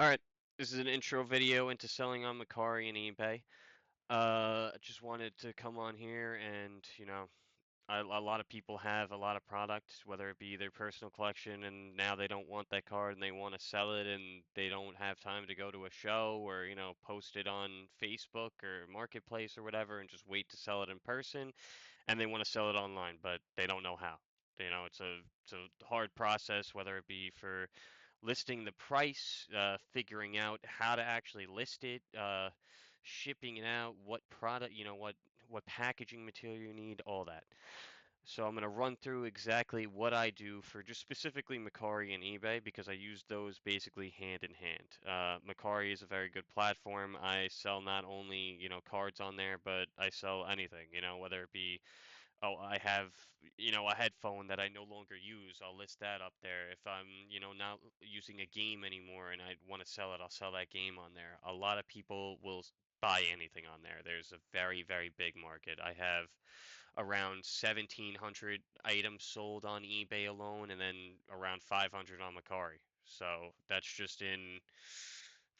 Alright, this is an intro video into selling on Mercari and eBay. I just wanted to come on here and, a lot of people have a lot of products, whether it be their personal collection, and now they don't want that card and they want to sell it and they don't have time to go to a show or, post it on Facebook or Marketplace or whatever and just wait to sell it in person, and they want to sell it online, but they don't know how. It's a hard process, whether it be for listing the price, figuring out how to actually list it, shipping it out, what product, what packaging material you need, all that. So I'm going to run through exactly what I do for just specifically Mercari and eBay because I use those basically hand in hand. Mercari is a very good platform. I sell not only, cards on there, but I sell anything, whether it be, oh, I have, a headphone that I no longer use. I'll list that up there. If I'm, not using a game anymore and I want to sell it, I'll sell that game on there. A lot of people will buy anything on there. There's a very, very big market. I have around 1,700 items sold on eBay alone, and then around 500 on Mercari. So that's just in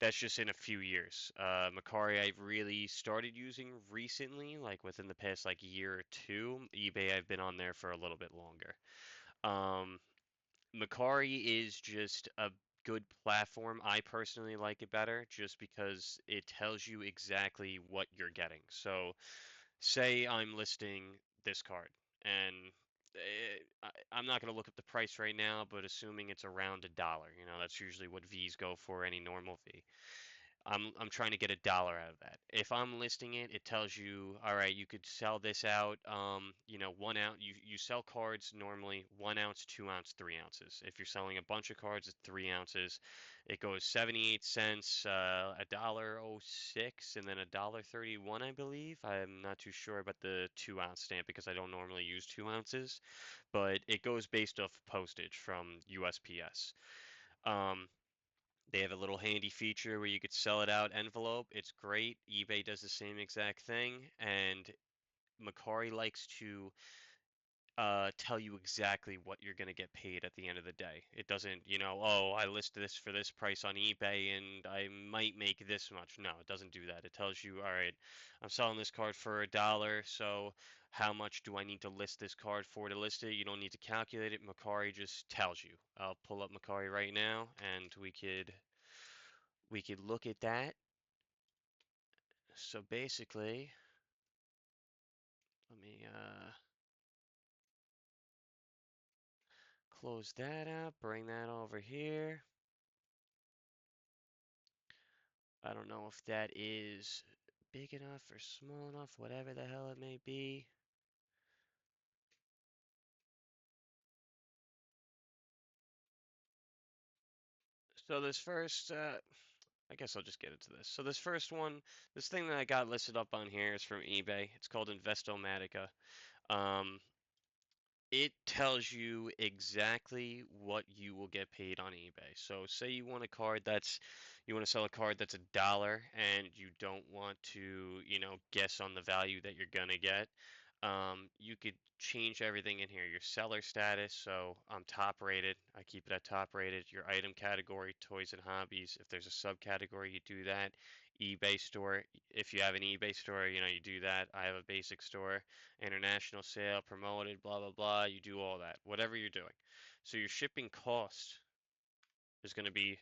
a few years. Mercari I've really started using recently, like within the past like year or two. eBay I've been on there for a little bit longer. Um, Mercari is just a good platform. I personally like it better just because it tells you exactly what you're getting. So say I'm listing this card and I'm not going to look up the price right now, but assuming it's around $1, that's usually what V's go for, any normal V. I'm trying to get $1 out of that. If I'm listing it, it tells you, all right, you could sell this out, 1 ounce. You sell cards normally 1 ounce, 2 ounce, 3 ounces. If you're selling a bunch of cards, it's 3 ounces. It goes 78 cents, $1.06, and then $1.31, I believe. I'm not too sure about the 2 ounce stamp because I don't normally use 2 ounces, but it goes based off postage from USPS. Um, they have a little handy feature where you could sell it out envelope. It's great. eBay does the same exact thing, and Macari likes to tell you exactly what you're going to get paid at the end of the day. It doesn't, oh, I listed this for this price on eBay and I might make this much. No, it doesn't do that. It tells you, all right, I'm selling this card for $1, so how much do I need to list this card for to list it? You don't need to calculate it. Macari just tells you. I'll pull up Macari right now and we could look at that. So basically, let me close that out, bring that over here. I don't know if that is big enough or small enough, whatever the hell it may be. So this first, I guess I'll just get into this. So this first one, this thing that I got listed up on here is from eBay. It's called Investomatica. Um, it tells you exactly what you will get paid on eBay. So say you want to sell a card that's $1 and you don't want to, guess on the value that you're gonna get. You could change everything in here. Your seller status, so I'm top rated. I keep it at top rated. Your item category, toys and hobbies. If there's a subcategory, you do that. eBay store, if you have an eBay store, you do that. I have a basic store, international sale, promoted, blah, blah, blah. You do all that, whatever you're doing. So your shipping cost is going to be,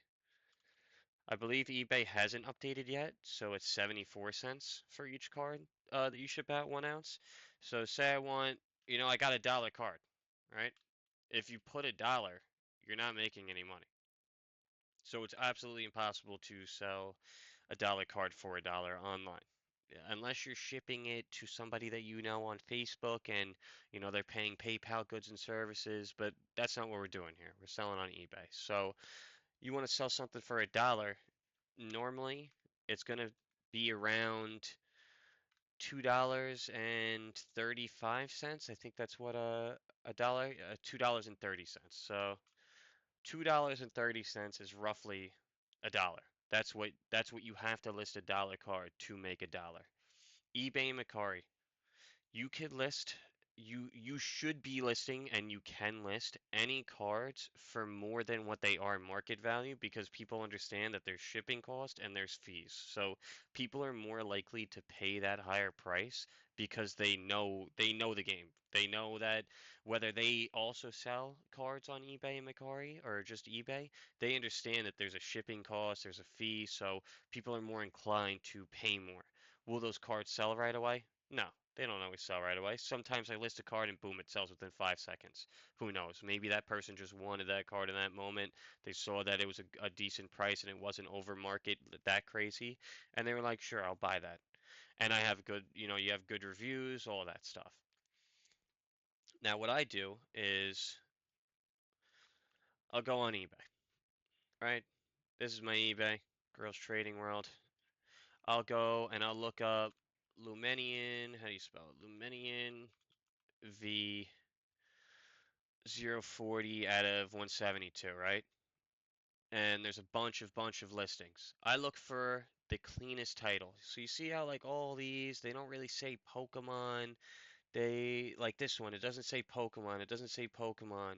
I believe eBay hasn't updated yet, so it's 74 cents for each card that you ship out 1 ounce. So say I want, I got $1 card, right? If you put $1, you're not making any money. So it's absolutely impossible to sell $1 card for $1 online. Unless you're shipping it to somebody that you know on Facebook and they're paying PayPal goods and services, but that's not what we're doing here. We're selling on eBay. So you want to sell something for $1, normally it's going to be around $2.35. I think that's what a dollar, $2.30. So $2.30 is roughly $1. That's what you have to list $1 card to make $1. eBay and Mercari, you could list. you should be listing, and you can list any cards for more than what they are market value, because people understand that there's shipping cost and there's fees. So people are more likely to pay that higher price because they know the game. They know that whether they also sell cards on eBay and Mercari or just eBay, they understand that there's a shipping cost, there's a fee, so people are more inclined to pay more. Will those cards sell right away? No, they don't always sell right away. Sometimes I list a card and boom, it sells within 5 seconds. Who knows? Maybe that person just wanted that card in that moment. They saw that it was a decent price and it wasn't over market that crazy, and they were like, sure, I'll buy that. And I have good, you have good reviews, all that stuff. Now, what I do is I'll go on eBay, right? This is my eBay, Girls Trading World. I'll go and I'll look up Lumenian. How do you spell it? Lumenian V 040 out of 172, right? And there's a bunch of listings. I look for the cleanest title. So you see how like all these, they don't really say Pokemon. They like this one, it doesn't say Pokemon. It doesn't say Pokemon.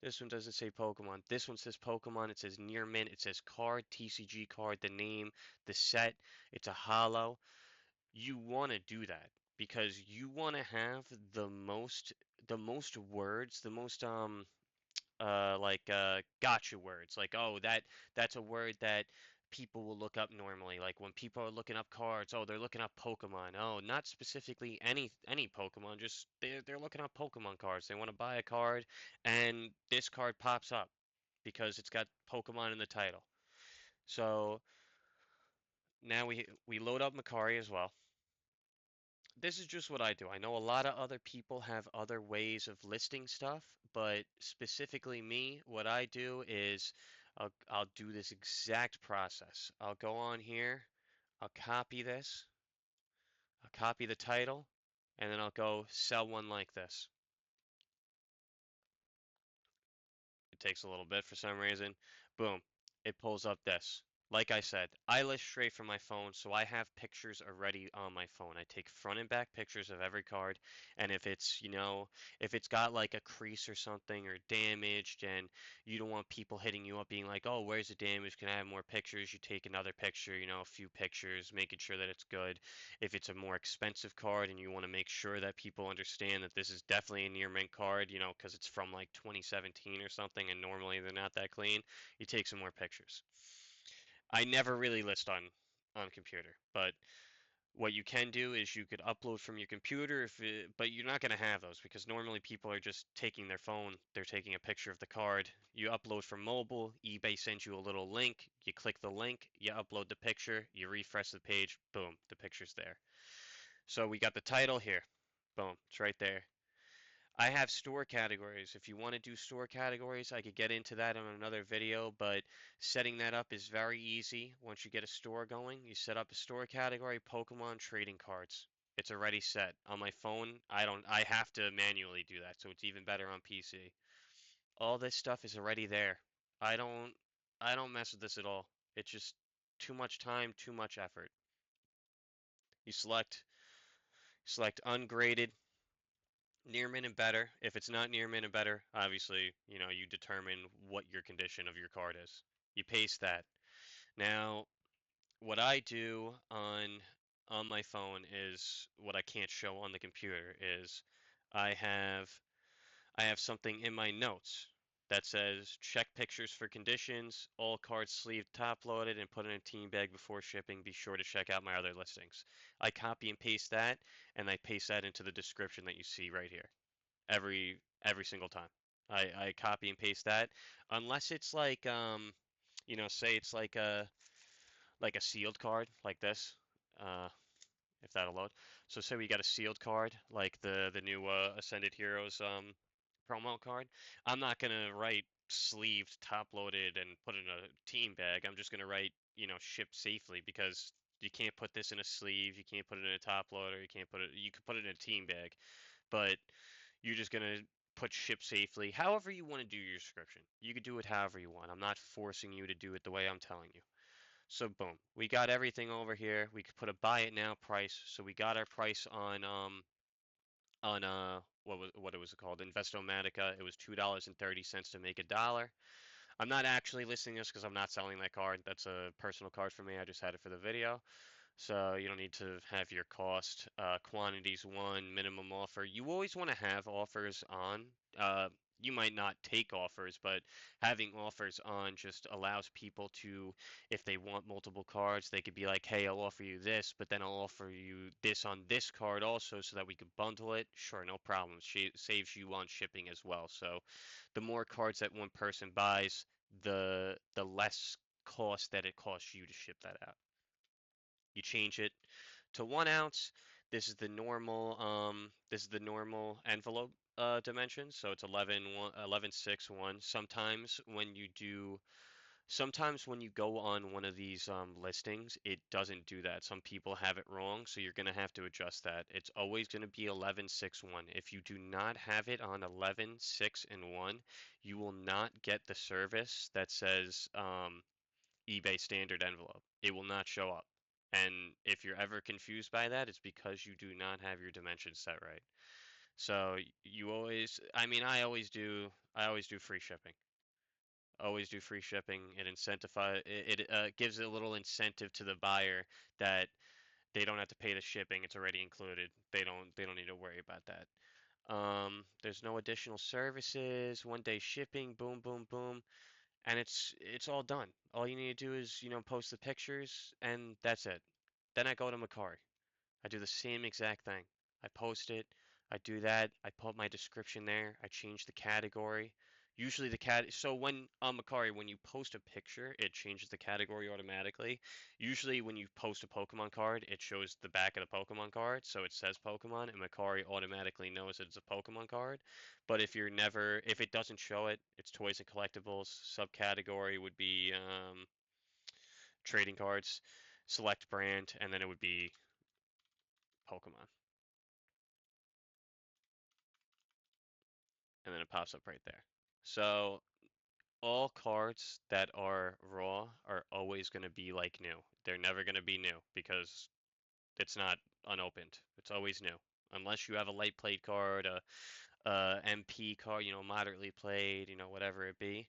This one doesn't say Pokemon. This one says Pokemon. It says near mint. It says card, TCG card, the name, the set. It's a holo. You want to do that because you want to have the most words, the most gotcha words, like, oh, that's a word that people will look up normally, like when people are looking up cards, oh, they're looking up Pokemon. Oh, not specifically any Pokemon, just they're looking up Pokemon cards. They want to buy a card and this card pops up because it's got Pokemon in the title. So now we load up Macari as well. This is just what I do. I know a lot of other people have other ways of listing stuff, but specifically me, what I do is I'll do this exact process. I'll go on here, I'll copy this, I'll copy the title, and then I'll go sell one like this. It takes a little bit for some reason. Boom, it pulls up this. Like I said, I list straight from my phone, so I have pictures already on my phone. I take front and back pictures of every card, and if it's got like a crease or something or damaged, and you don't want people hitting you up being like, "Oh, where's the damage? Can I have more pictures?" You take another picture, a few pictures, making sure that it's good. If it's a more expensive card and you want to make sure that people understand that this is definitely a near mint card, because it's from like 2017 or something, and normally they're not that clean, you take some more pictures. I never really list on computer, but what you can do is you could upload from your computer but you're not going to have those because normally people are just taking their phone, they're taking a picture of the card. You upload from mobile, eBay sends you a little link, you click the link, you upload the picture, you refresh the page, boom, the picture's there. So we got the title here. Boom, it's right there. I have store categories. If you want to do store categories, I could get into that in another video, but setting that up is very easy. Once you get a store going, you set up a store category, Pokemon trading cards. It's already set. On my phone, I have to manually do that, so it's even better on PC. All this stuff is already there. I don't I don't mess with this at all. It's just too much time, too much effort. You select ungraded, near min and better. If it's not near min and better, obviously, you determine what your condition of your card is. You paste that. Now, what I do on my phone is what I can't show on the computer is I have I have something in my notes that says check pictures for conditions, all cards sleeved top loaded and put in a team bag before shipping. Be sure to check out my other listings. I copy and paste that and I paste that into the description that you see right here every single time. I copy and paste that unless it's like say it's like a sealed card like this. Uh, if that'll load. So say we got a sealed card like the new Ascended Heroes promo card. I'm not gonna write sleeved, top loaded, and put in a team bag. I'm just gonna write ship safely because you can't put this in a sleeve. You can't put it in a top loader. You can't put it. You could put it in a team bag, but you're just gonna put ship safely. However you want to do your description. You could do it however you want. I'm not forcing you to do it the way I'm telling you. So boom, we got everything over here. We could put a buy it now price. So we got our price on what it was called, Investomatica. It was $2.30 to make a dollar. I'm not actually listing this because I'm not selling that card. That's a personal card for me. I just had it for the video. So you don't need to have your cost, quantities one, minimum offer. You always want to have offers on. Uh, you might not take offers, but having offers on just allows people to, if they want multiple cards, they could be like, hey, I'll offer you this, but then I'll offer you this on this card also so that we could bundle it. Sure, no problem. Saves you on shipping as well. So the more cards that one person buys, the less cost that it costs you to ship that out. You change it to 1 ounce. This is the normal envelope dimension, so it's 11.6.1. Sometimes when you go on one of these listings, it doesn't do that. Some people have it wrong, so you're gonna have to adjust that. It's always gonna be 11.6.1. If you do not have it on 11.6 and 1, you will not get the service that says eBay standard envelope. It will not show up. And if you're ever confused by that, it's because you do not have your dimensions set right. So you always, I mean, I always do free shipping. Always do free shipping. It gives a little incentive to the buyer that they don't have to pay the shipping. It's already included. They don't need to worry about that. There's no additional services, 1 day shipping, boom, boom, boom, and it's all done. All you need to do is, post the pictures and that's it. Then I go to Mercari. I do the same exact thing. I post it, I do that, I put my description there, I change the category. Usually so when on Mercari, when you post a picture, it changes the category automatically. Usually when you post a Pokemon card, it shows the back of the Pokemon card, so it says Pokemon, and Mercari automatically knows that it's a Pokemon card. But if it doesn't show it, it's toys and collectibles. Subcategory would be trading cards, select brand, and then it would be Pokemon. And then it pops up right there. So all cards that are raw are always going to be like new. They're never going to be new because it's not unopened. It's always new. Unless you have a light played card, a MP card, moderately played, whatever it be.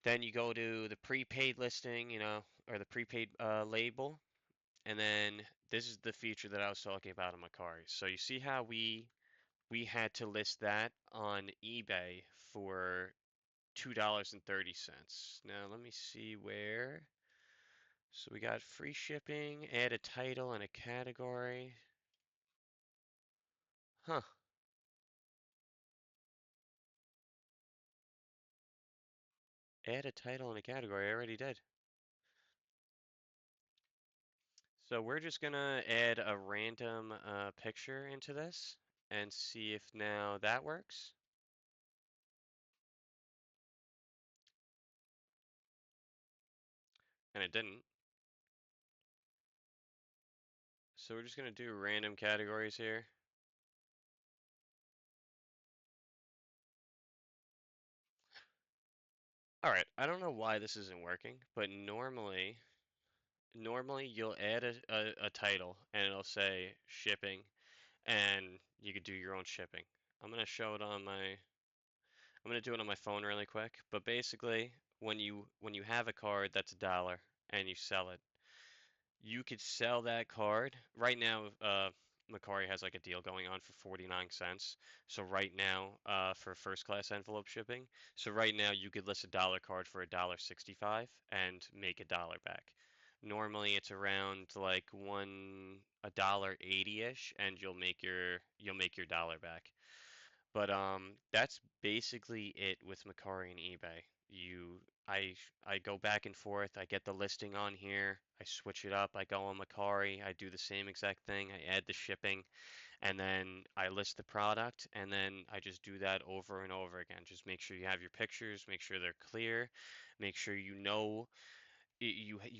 Then you go to the prepaid listing, or the prepaid label. And then this is the feature that I was talking about on Macari. So you see how we had to list that on eBay for $2.30. Now let me see where. So we got free shipping, add a title and a category. Huh. Add a title and a category. I already did. So we're just gonna add a random picture into this and see if now that works. And it didn't. So we're just gonna do random categories here. All right, I don't know why this isn't working, but normally you'll add a title and it'll say shipping and you could do your own shipping. I'm gonna show it on my I'm gonna do it on my phone really quick, but basically when you have a card that's a dollar and you sell it, you could sell that card. Right now, Macari has like a deal going on for 49 cents. So right now, for first class envelope shipping, so right now you could list a dollar card for $1.65 and make a dollar back. Normally it's around like a dollar 80-ish, and you'll make your dollar back. But that's basically it with Macari and eBay. You, I go back and forth. I get the listing on here. I switch it up. I go on Macari. I do the same exact thing. I add the shipping, and then I list the product, and then I just do that over and over again. Just make sure you have your pictures. Make sure they're clear. Make sure you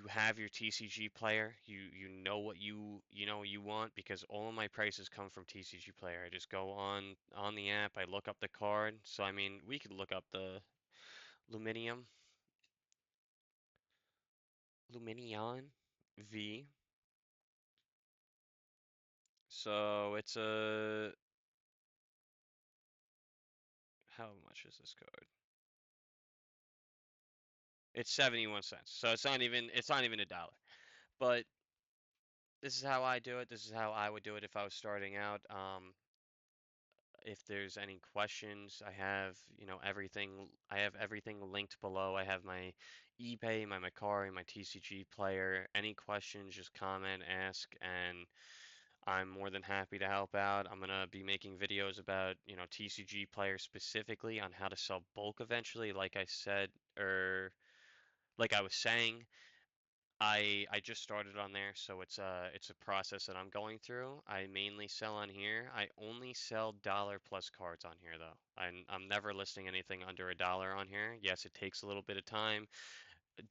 have your TCG player. You know what you want because all of my prices come from TCG player. I just go on the app. I look up the card. So I mean, we could look up the Luminium Luminion V. So how much is this card? It's 71 cents. So it's not even a dollar. But this is how I do it. This is how I would do it if I was starting out. If there's any questions, I have everything linked below. I have my eBay, my Mercari, my TCG player. Any questions, just comment, ask, and I'm more than happy to help out. I'm gonna be making videos about, TCG players specifically on how to sell bulk eventually, like I said, or like I was saying. I just started on there, so it's a process that I'm going through. I mainly sell on here. I only sell dollar plus cards on here though. I'm never listing anything under a dollar on here. Yes, it takes a little bit of time.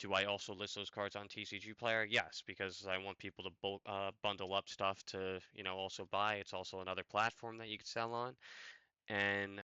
Do I also list those cards on TCG Player? Yes, because I want people to bundle up stuff to, also buy. It's also another platform that you could sell on. And